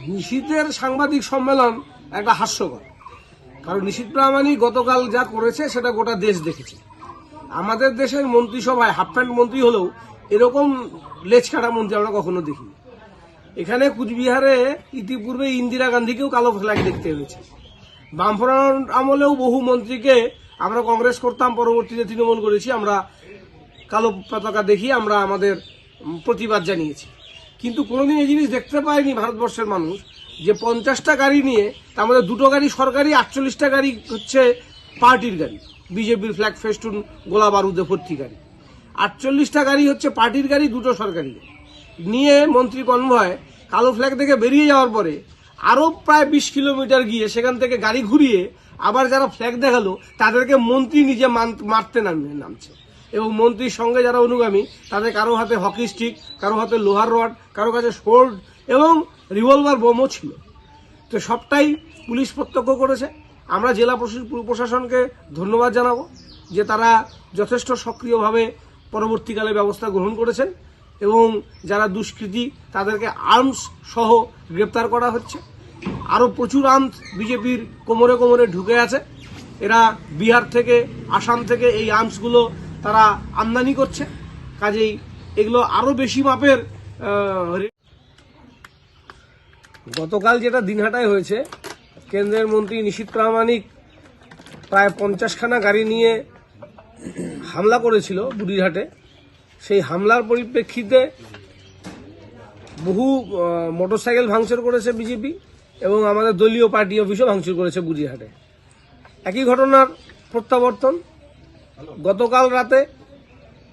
নিশীথের সাংবাদিক সম্মেলন একটা হাস্যকর, কারণ নিশীথ প্রামাণিক গতকাল যা করেছে সেটা গোটা দেশ দেখেছে। আমাদের দেশের মন্ত্রিসভায় হাফ প্যান্ট মন্ত্রী হলেও এরকম লেজ কাটা মন্ত্রী আমরা কখনো দেখিনি। এখানে কুচবিহারে ইতিপূর্বে ইন্দিরা গান্ধীকেও কালো ফ্ল্যাগ দেখতে হয়েছে। বামফ্রন্ট আমলেও বহু মন্ত্রীকে, আমরা কংগ্রেস করতাম, পরবর্তীতে তৃণমূল করেছি, আমরা কালো পতাকা দেখিয়ে আমরা আমাদের প্রতিবাদ জানিয়েছি। কিন্তু কোনোদিন এই জিনিস দেখতে পায়নি ভারতবর্ষের মানুষ যে 50টা গাড়ি নিয়ে তার মধ্যে 2টো গাড়ি সরকারি, 48টা গাড়ি হচ্ছে পার্টির গাড়ি, বিজেপির ফ্ল্যাগ ফেস্টুন গোলা বারুদে ভর্তি গাড়ি। 48টা গাড়ি হচ্ছে পার্টির গাড়ি, 2টো সরকারি গাড়ি নিয়ে মন্ত্রী কনভয় কালো ফ্ল্যাগ থেকে বেরিয়ে যাওয়ার পরে আরও প্রায় 20 কিলোমিটার গিয়ে সেখান থেকে গাড়ি ঘুরিয়ে আবার যারা ফ্ল্যাগ দেখালো তাদেরকে মন্ত্রী নিজে মারতে নামছে। এবং মন্ত্রীর সঙ্গে যারা অনুগামী তাদের কারো হাতে হকি স্টিক, কারো হাতে লোহার রড, কারো কাছে সোর্ড এবং রিভলভার বোমও ছিল। তো সবটাই পুলিশ প্রত্যক্ষ করেছে। আমরা জেলা প্রশাসনকে ধন্যবাদ জানাবো যে তারা যথেষ্ট সক্রিয়ভাবে পরবর্তীকালে ব্যবস্থা গ্রহণ করেছেন এবং যারা দুষ্কৃতী তাদেরকে আর্মস সহ গ্রেপ্তার করা হচ্ছে। আরও প্রচুর আর্মস বিজেপির কোমরে কোমরে ঢুকে আছে। এরা বিহার থেকে, আসাম থেকে এই আর্মসগুলো তারা আমদানি করছে। কাজেই এগুলো আরও বেশি মাপের। গতকাল যেটা দিনহাটায় হয়েছে, কেন্দ্রের মন্ত্রী নিশীথ প্রামাণিক প্রায় 50খানা গাড়ি নিয়ে হামলা করেছিল বুড়িরহাটে। সেই হামলার পরিপ্রেক্ষিতে বহু মোটরসাইকেল ভাঙচুর করেছে বিজেপি এবং আমাদের দলীয় পার্টি অফিসও ভাঙচুর করেছে বুড়িরহাটে। একই ঘটনার প্রত্যাবর্তন গতকাল রাতে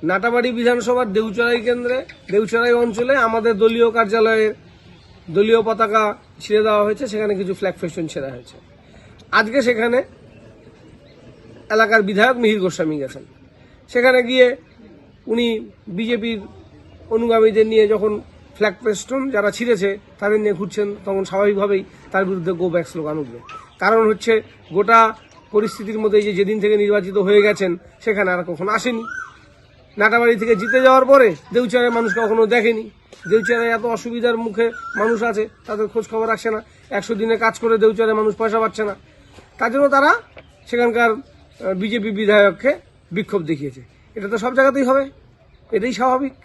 নাটাবাড়ি বিধানসভার দেউচড়াই কেন্দ্রে, দেউচড়াই অঞ্চলে আমাদের দলীয় কার্যালয়ের দলীয় পতাকা ছিঁড়ে দেওয়া হয়েছে। সেখানে কিছু ফ্ল্যাগ ফেস্টুন ছেড়া হয়েছে। আজকে সেখানে এলাকার বিধায়ক মিহির গোস্বামী গেছেন। সেখানে গিয়ে উনি বিজেপির অনুগামীদের নিয়ে যখন ফ্ল্যাগ ফেস্টুন যারা ছিঁড়েছে তাদের নিয়ে ঘুরছেন, তখন স্বাভাবিকভাবেই তার বিরুদ্ধে গো ব্যাক স্লোগান উঠবে। কারণ হচ্ছে গোটা পরিস্থিতির মধ্যে যেদিন থেকে নির্বাচিত হয়ে গেছেন সেখানে আর কখনো আসেনি। নাটাবাড়ি থেকে জিতে যাওয়ার পরে দেউচড়ায় মানুষ কখনো দেখেনি। দেউচড়ায় এত অসুবিধার মুখে মানুষ আছে, তাদের খোঁজ খবর রাখছে না। 100 দিনে কাজ করে দেউচড়ায় মানুষ পয়সা পাচ্ছে না। তার জন্য তারা সেখানকার বিজেপি বিধায়ককে বিক্ষোভ দেখিয়েছে। এটা তো সব জায়গাতেই হবে, এটাই স্বাভাবিক।